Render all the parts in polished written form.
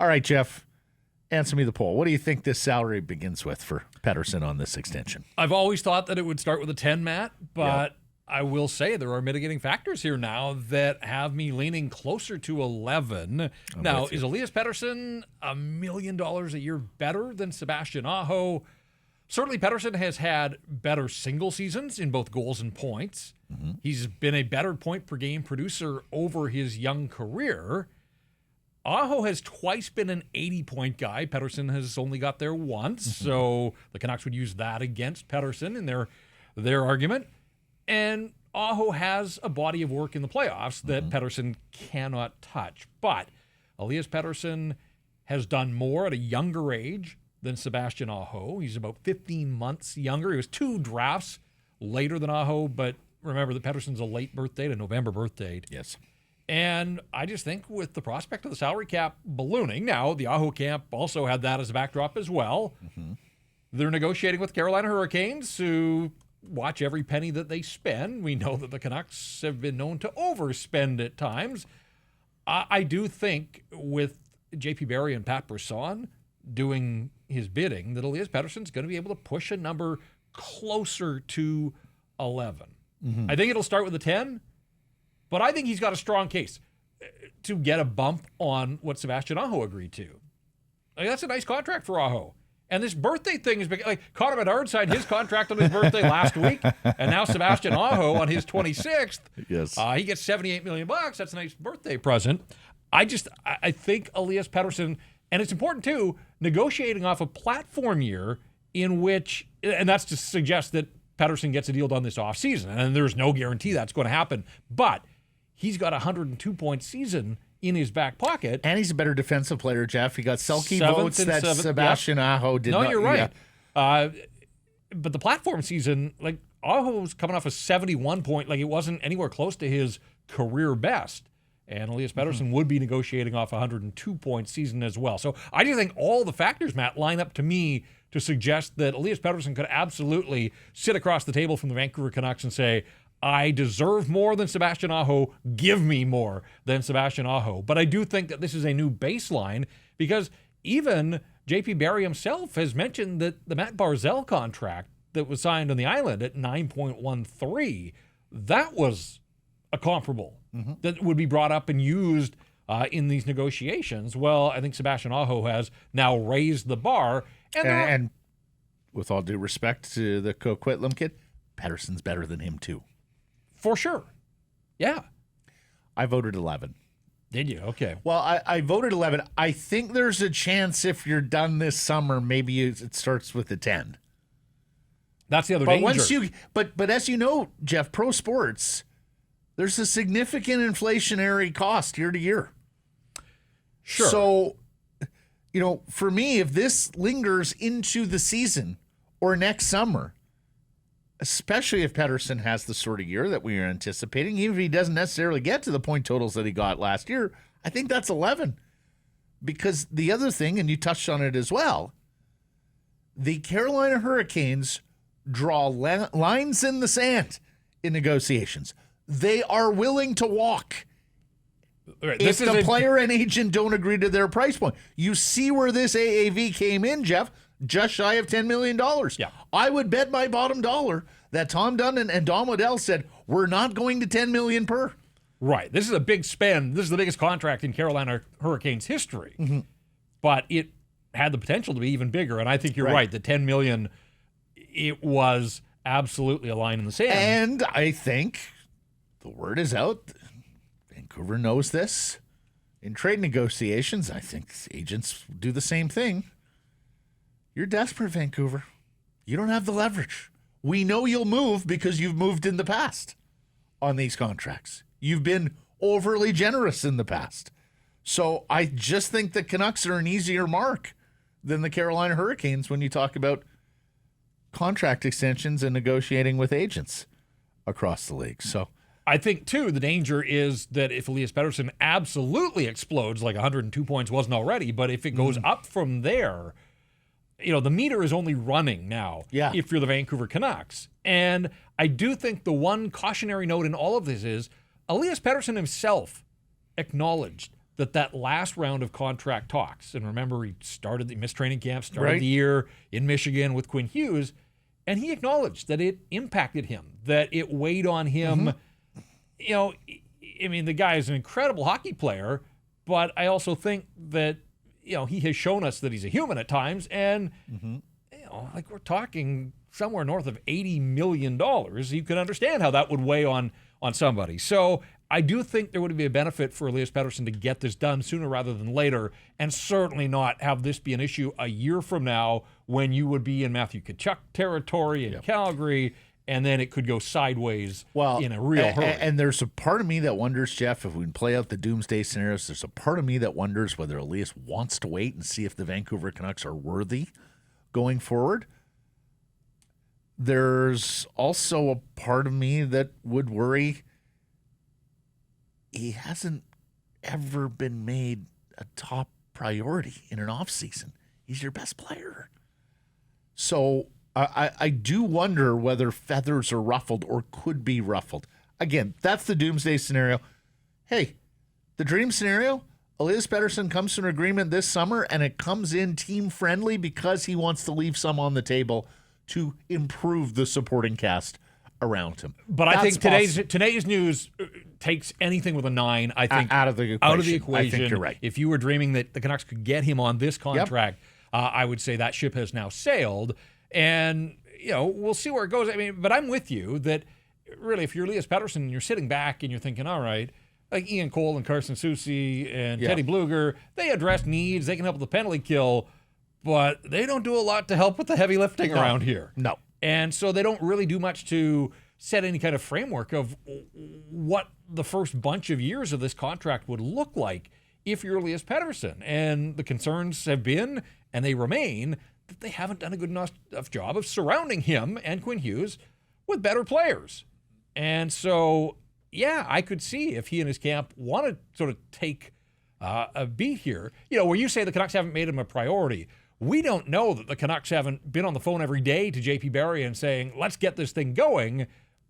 All right, Jeff, answer me the poll. What do you think this salary begins with for Pettersson on this extension? I've always thought that it would start with a 10, Matt, but I will say there are mitigating factors here now that have me leaning closer to 11. Now, is Elias Pettersson $1 million a year better than Sebastian Aho? Certainly, Pettersson has had better single seasons in both goals and points. Mm-hmm. He's been a better point per game producer over his young career. Aho has twice been an 80-point guy. Pettersson has only got there once, so the Canucks would use that against Pettersson in their argument. And Aho has a body of work in the playoffs that Pettersson cannot touch. But Elias Pettersson has done more at a younger age than Sebastian Aho. He's about 15 months younger. He was 2 drafts later than Aho, but remember that Pettersson's a late birth date, a November birth date. Yes. And I just think with the prospect of the salary cap ballooning, now the Aho camp also had that as a backdrop as well. Mm-hmm. They're negotiating with Carolina Hurricanes, who watch every penny that they spend. We know that the Canucks have been known to overspend at times. I do think with J.P. Barry and Pat Brisson doing his bidding, that Elias Pettersson's going to be able to push a number closer to 11. Mm-hmm. I think it'll start with a 10. But I think he's got a strong case to get a bump on what Sebastian Aho agreed to. Like, that's a nice contract for Aho. And this birthday thing is like Connor Bedard signed his contract on his birthday last week, and now Sebastian Aho on his 26th. Yes, he gets $78 million. That's a nice birthday present. I think Elias Pettersson, and it's important too, negotiating off a platform year in which, and that's to suggest that Pettersson gets a deal done this offseason, and there's no guarantee that's going to happen. But he's got a 102-point season in his back pocket. And he's a better defensive player, Jeff. He got Selke votes that Sebastian Aho did not. No, you're right. Yeah. But the platform season, like, Aho's coming off a 71-point. Like, it wasn't anywhere close to his career best. And Elias Pettersson would be negotiating off a 102-point season as well. So I do think all the factors, Matt, line up to me to suggest that Elias Pettersson could absolutely sit across the table from the Vancouver Canucks and say, I deserve more than Sebastian Aho. Give me more than Sebastian Aho. But I do think that this is a new baseline because even J.P. Barry himself has mentioned that the Matt Barzal contract that was signed on the island at 9.13, that was a comparable that would be brought up and used in these negotiations. Well, I think Sebastian Aho has now raised the bar. And with all due respect to the Coquitlam kid, Pettersson's better than him too. For sure. Yeah. I voted 11. Did you? Okay. Well, I voted 11. I think there's a chance if you're done this summer, maybe it starts with a 10. That's the other danger. But as you know, Jeff, pro sports, there's a significant inflationary cost year to year. Sure. So, for me, if this lingers into the season or next summer, especially if Pettersson has the sort of year that we are anticipating, even if he doesn't necessarily get to the point totals that he got last year, I think that's 11. Because the other thing, and you touched on it as well, the Carolina Hurricanes draw lines in the sand in negotiations. They are willing to walk if the player and agent don't agree to their price point. You see where this AAV came in, Jeff, just shy of $10 million. Yeah. I would bet my bottom dollar that Tom Dundon and Don Waddell said, we're not going to $10 million per. Right. This is a big spend. This is the biggest contract in Carolina Hurricanes history. Mm-hmm. But it had the potential to be even bigger. And I think you're right. The $10 million, it was absolutely a line in the sand. And I think the word is out. Vancouver knows this. In trade negotiations, I think agents do the same thing. You're desperate, Vancouver. You don't have the leverage. We know you'll move because you've moved in the past on these contracts. You've been overly generous in the past. So I just think the Canucks are an easier mark than the Carolina Hurricanes when you talk about contract extensions and negotiating with agents across the league. So I think, too, the danger is that if Elias Pettersson absolutely explodes like 102 points wasn't already, but if it goes up from there, the meter is only running now if you're the Vancouver Canucks. And I do think the one cautionary note in all of this is Elias Pettersson himself acknowledged that last round of contract talks, and remember he missed training camp, started Right. the year in Michigan with Quinn Hughes, and he acknowledged that it impacted him, that it weighed on him. You know, I mean, the guy is an incredible hockey player, but I also think that, you know, he has shown us that he's a human at times, and, you know, like we're talking somewhere north of $80 million. You can understand how that would weigh on somebody. So I do think there would be a benefit for Elias Pettersson to get this done sooner rather than later, and certainly not have this be an issue a year from now when you would be in Matthew Tkachuk territory in Calgary, and then it could go sideways in a real hurry. And there's a part of me that wonders, Jeff, if we can play out the doomsday scenarios, there's a part of me that wonders whether Elias wants to wait and see if the Vancouver Canucks are worthy going forward. There's also a part of me that would worry he hasn't ever been made a top priority in an offseason. He's your best player. So I do wonder whether feathers are ruffled or could be ruffled. Again, that's the doomsday scenario. Hey, the dream scenario, Elias Pettersson comes to an agreement this summer, and it comes in team-friendly because he wants to leave some on the table to improve the supporting cast around him. But I think today's news takes anything with a 9, I think, out of the equation. I think you're right. If you were dreaming that the Canucks could get him on this contract, I would say that ship has now sailed. And, you know, we'll see where it goes. I mean, but I'm with you that really if you're Elias Pettersson and you're sitting back and you're thinking, all right, like Ian Cole and Carson Soucy and Teddy Bluger, they address needs, they can help with the penalty kill, but they don't do a lot to help with the heavy lifting around here. No. And so they don't really do much to set any kind of framework of what the first bunch of years of this contract would look like if you're Elias Pettersson. And the concerns have been, and they remain, that they haven't done a good enough job of surrounding him and Quinn Hughes with better players. And so, yeah, I could see if he and his camp want to sort of take a beat here. You know, where you say the Canucks haven't made him a priority, we don't know that the Canucks haven't been on the phone every day to JP Barry and saying, let's get this thing going.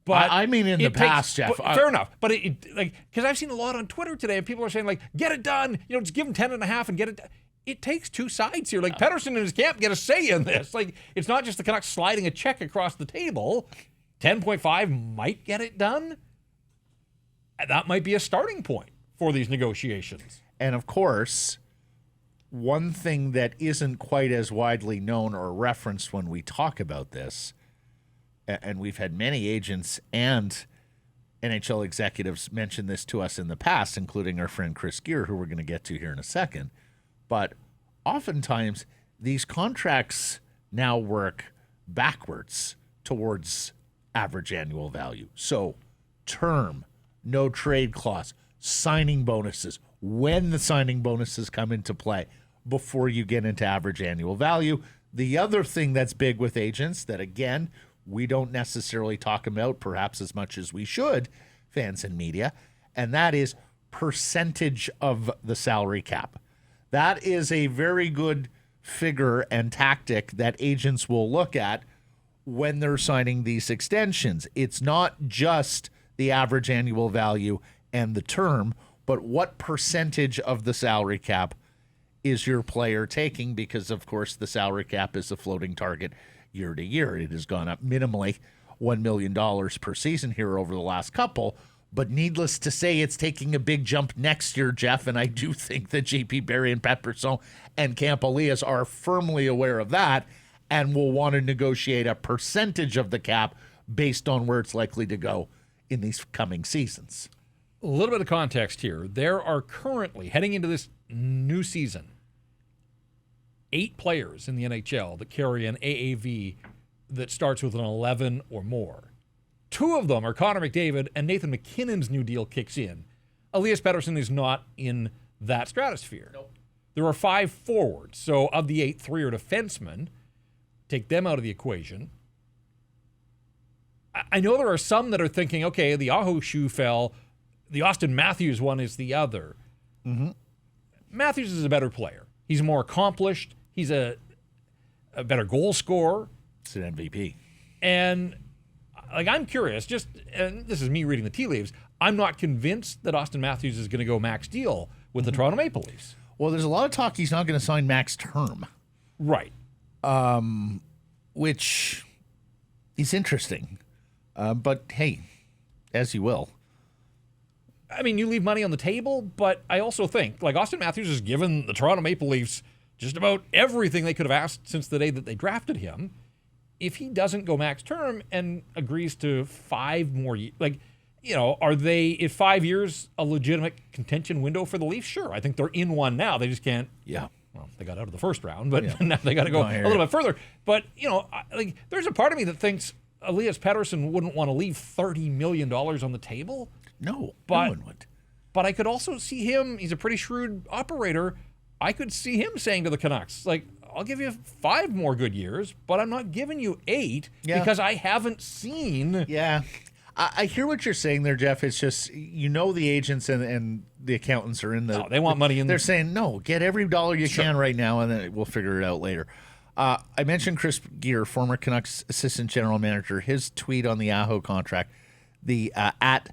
But I mean, in the past, Jeff. Fair enough. But because I've seen a lot on Twitter today, and people are saying, like, get it done. You know, just give him 10.5 and get it done. It takes two sides here. Like, Pettersson and his camp get a say in this. Like, it's not just the Canucks sliding a check across the table. 10.5 might get it done. That might be a starting point for these negotiations. And, of course, one thing that isn't quite as widely known or referenced when we talk about this, and we've had many agents and NHL executives mention this to us in the past, including our friend Chris Gear, who we're going to get to here in a second. But oftentimes, these contracts now work backwards towards average annual value. So, term, no trade clause, signing bonuses, when the signing bonuses come into play before you get into average annual value. The other thing that's big with agents that, again, we don't necessarily talk about perhaps as much as we should, fans and media, and that is percentage of the salary cap. That is a very good figure and tactic that agents will look at when they're signing these extensions. It's not just the average annual value and the term, but what percentage of the salary cap is your player taking? Because, of course, the salary cap is a floating target year to year. It has gone up minimally $1 million per season here over the last couple. But needless to say, it's taking a big jump next year, Jeff. And I do think that JP Barry and Pat Brisson and Camp Elias are firmly aware of that and will want to negotiate a percentage of the cap based on where it's likely to go in these coming seasons. A little bit of context here. There are currently, heading into this new season, 8 players in the NHL that carry an AAV that starts with an 11 or more. 2 of them are Connor McDavid, and Nathan McKinnon's new deal kicks in. Elias Pettersson is not in that stratosphere. Nope. There are 5 forwards. So of the 8, 3 are defensemen. Take them out of the equation. I know there are some that are thinking, okay, the Aho shoe fell. The Austin Matthews one is the other. Mm-hmm. Matthews is a better player. He's more accomplished. He's a better goal scorer. It's an MVP. And like, I'm curious, and this is me reading the tea leaves, I'm not convinced that Austin Matthews is going to go max deal with the Toronto Maple Leafs. Well, there's a lot of talk he's not going to sign max term. Right. Which is interesting. But hey, as you will. I mean, you leave money on the table, but I also think, like, Austin Matthews has given the Toronto Maple Leafs just about everything they could have asked since the day that they drafted him. If he doesn't go max term and agrees to 5 more years, like, you know, are they, in 5 years, a legitimate contention window for the Leafs? Sure. I think they're in one now. They just can't. Yeah. Well, they got out of the first round, but now they got to go a little bit further. But, you know, like, there's a part of me that thinks Elias Pettersson wouldn't want to leave $30 million on the table. No, but, no one would. But I could also see him, he's a pretty shrewd operator. I could see him saying to the Canucks, like, I'll give you 5 more good years, but I'm not giving you 8 because I haven't seen. Yeah. I hear what you're saying there, Jeff. It's just, you know, the agents and the accountants are in the. No, they want money in. They're saying, no, get every dollar you can right now, and then we'll figure it out later. I mentioned Chris Gear, former Canucks assistant general manager, his tweet on the Aho contract, the at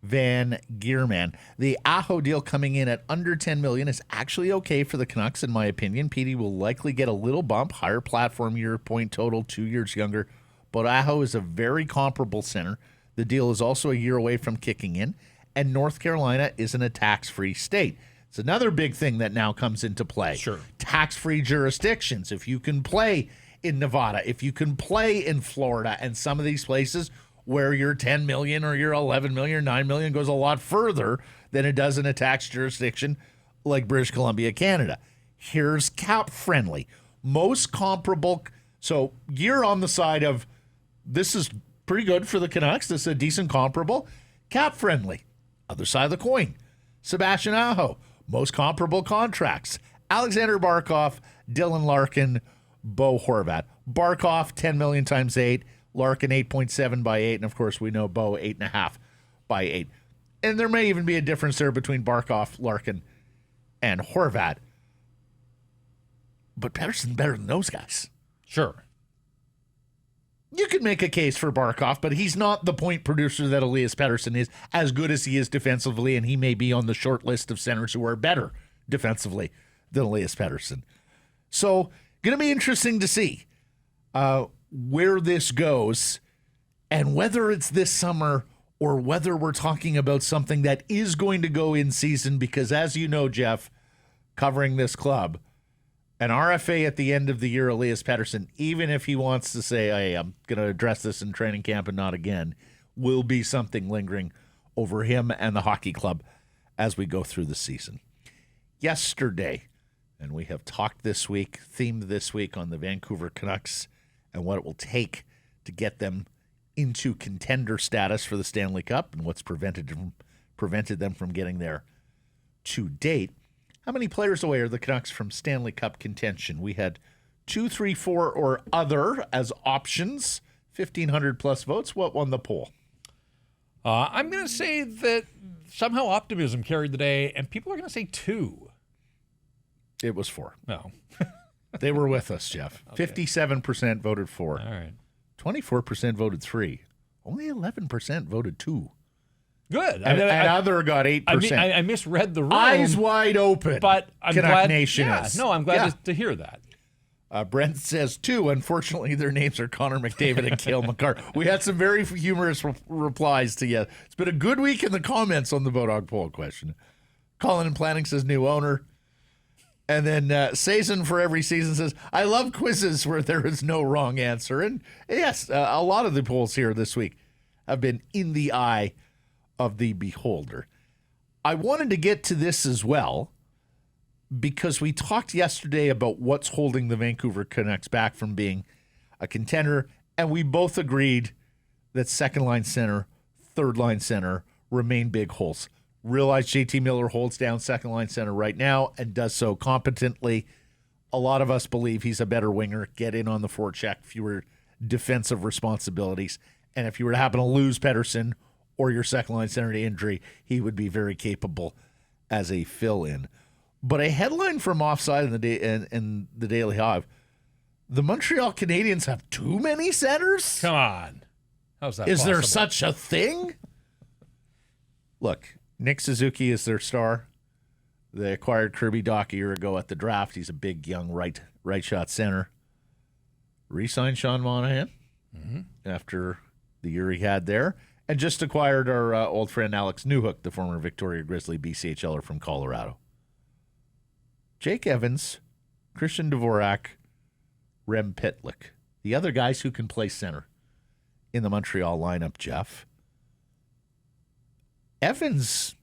Van Geerman. The Aho deal coming in at under $10 million is actually okay for the Canucks, in my opinion. Petey will likely get a little bump, higher platform year, point total, 2 years younger. But Aho is a very comparable center. The deal is also a year away from kicking in, and North Carolina isn't a tax-free state. It's another big thing that now comes into play. Sure. Tax-free jurisdictions. If you can play in Nevada, if you can play in Florida, and some of these places where your 10 million or your 11 million or 9 million goes a lot further than it does in a tax jurisdiction like British Columbia, Canada. Here's cap friendly. Most comparable. So you're on the side of this is pretty good for the Canucks. This is a decent comparable. Cap friendly. Other side of the coin. Sebastian Aho. Most comparable contracts. Alexander Barkov, Dylan Larkin, Bo Horvat. Barkov, 10 million times 8. Larkin, 8.7 by 8. And, of course, we know Bo, 8.5 by 8. And there may even be a difference there between Barkov, Larkin, and Horvat. But Pettersson better than those guys. Sure. You could make a case for Barkov, but he's not the point producer that Elias Pettersson is, as good as he is defensively, and he may be on the short list of centers who are better defensively than Elias Pettersson. So, going to be interesting to see where this goes and whether it's this summer or whether we're talking about something that is going to go in season, because as you know, Jeff, covering this club, an RFA at the end of the year, Elias Pettersson, even if he wants to say, hey, I'm going to address this in training camp and not again, will be something lingering over him and the hockey club as we go through the season. Yesterday, and we have talked this week, themed this week on the Vancouver Canucks and what it will take to get them into contender status for the Stanley Cup and what's prevented them from getting there to date. How many players away are the Canucks from Stanley Cup contention? We had 2, 3, 4, or other as options. 1,500 plus votes. What won the poll? I'm going to say that somehow optimism carried the day, and people are going to say 2. It was 4. No. They were with us, Jeff. Okay. 57% voted 4. All right. 24% voted 3. Only 11% voted 2. Good. And other got 8%. I misread the room. Eyes wide open. But I'm Canuck glad. Nation Yeah, is. no, I'm glad to hear that. Brent says 2. Unfortunately, their names are Connor McDavid and Cale Makar. We had some very humorous replies to you. It's been a good week in the comments on the Bodog poll question. Colin in Planning says new owner. And then Sazen for every season says, I love quizzes where there is no wrong answer. And yes, a lot of the polls here this week have been in the eye of the beholder. I wanted to get to this as well because we talked yesterday about what's holding the Vancouver Canucks back from being a contender, and we both agreed that second-line center, third-line center remain big holes. Realize JT Miller holds down second-line center right now and does so competently. A lot of us believe he's a better winger, get in on the forecheck, fewer defensive responsibilities, and if you were to happen to lose Pettersson or your second-line center to injury, he would be very capable as a fill-in. But a headline from Offside in the Daily Hive, the Montreal Canadiens have too many centers? Come on. How's that Is possible? there such a thing? Look, Nick Suzuki is their star. They acquired Kirby Dach a year ago at the draft. He's a big, young right shot center. Re-signed Sean Monahan after the year he had there. And just acquired our old friend Alex Newhook, the former Victoria Grizzly BCHLer from Colorado. Jake Evans, Christian Dvorak, Rem Pitlick. The other guys who can play center in the Montreal lineup, Jeff. Evans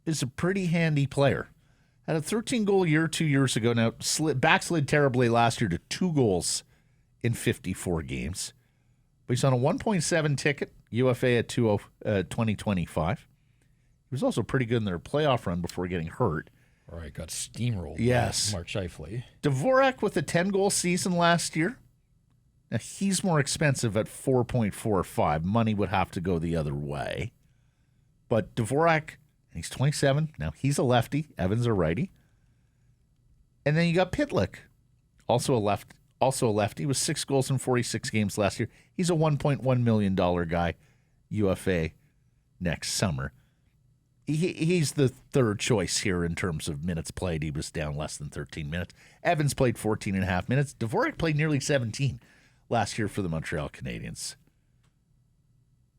is a pretty handy player. Had a 13-goal year 2 years ago. Now, backslid terribly last year to 2 goals in 54 games. But he's on a 1.7 ticket, UFA at 2025. He was also pretty good in their playoff run before getting hurt. All right, got steamrolled. Yes. By Mark Scheifele. Dvorak with a 10-goal season last year. Now, he's more expensive at 4.45. Money would have to go the other way. But Dvorak, he's 27. Now, he's a lefty. Evans a righty. And then you got Pitlick, also a lefty, with 6 goals in 46 games last year. He's a $1.1 million guy, UFA next summer. He's the third choice here in terms of minutes played. He was down less than 13 minutes. Evans played 14 and a half minutes. Dvorak played nearly 17 last year for the Montreal Canadiens.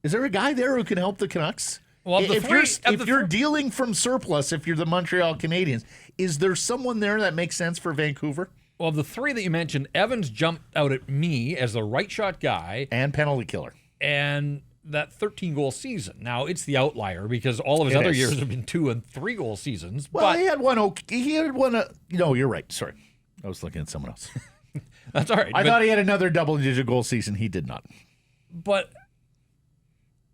Is there a guy there who can help the Canucks? Well, if you're dealing from surplus, if you're the Montreal Canadiens, is there someone there that makes sense for Vancouver? Well, of the three that you mentioned, Evans jumped out at me as the right shot guy. And penalty killer. And that 13-goal season. Now, it's the outlier because all of his other years have been 2 and 3 goal seasons. Well, but he had one. No, you're right. Sorry. I was looking at someone else. That's all right. I thought he had another double-digit goal season. He did not. But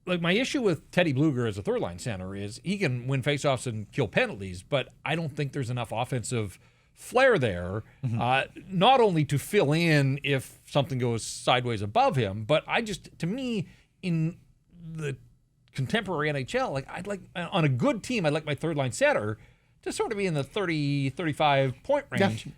like my issue with Teddy Bluger as a third-line center is he can win faceoffs and kill penalties, but I don't think there's enough offensive flair there, not only to fill in if something goes sideways above him, but to me, in the contemporary NHL, I'd like on a good team, I'd like my third-line center to sort of be in the 30, 35-point range. Yeah.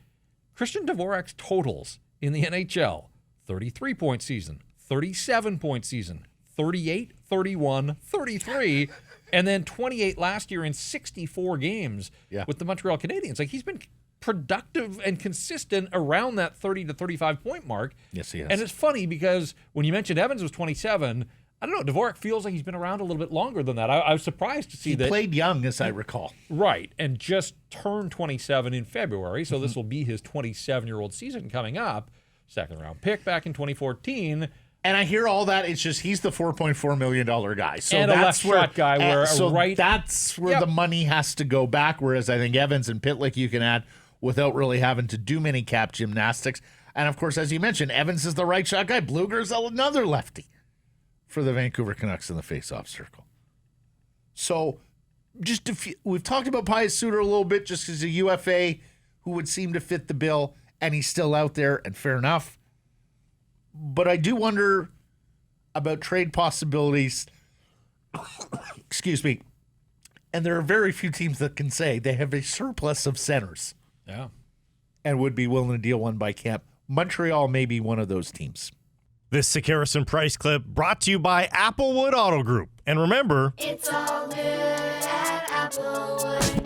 Christian Dvorak's totals in the NHL, 33-point season, 37-point season, 38, 31, 33, and then 28 last year in 64 games with the Montreal Canadiens. He's been productive and consistent around that 30 to 35-point mark. Yes, he has. And it's funny because when you mentioned Evans was 27, I don't know, Dvorak feels like he's been around a little bit longer than that. I was surprised to see that. He played young, as I recall. Right, and just turned 27 in February, so this will be his 27-year-old season coming up. Second-round pick back in 2014. And I hear all that. It's just he's the $4.4 million guy. So and that's a left shot guy. That's where the money has to go back, whereas I think Evans and Pitlick you can add without really having to do many cap gymnastics. And, of course, as you mentioned, Evans is the right shot guy. Bluger's another lefty for the Vancouver Canucks in the faceoff circle. So we've talked about Pius Suter a little bit just as a UFA who would seem to fit the bill, and he's still out there, and fair enough. But I do wonder about trade possibilities. Excuse me. And there are very few teams that can say they have a surplus of centers. Yeah. And would be willing to deal one by camp. Montreal may be one of those teams. This Sekeres and Price clip brought to you by Applewood Auto Group. And remember, it's all good at Applewood.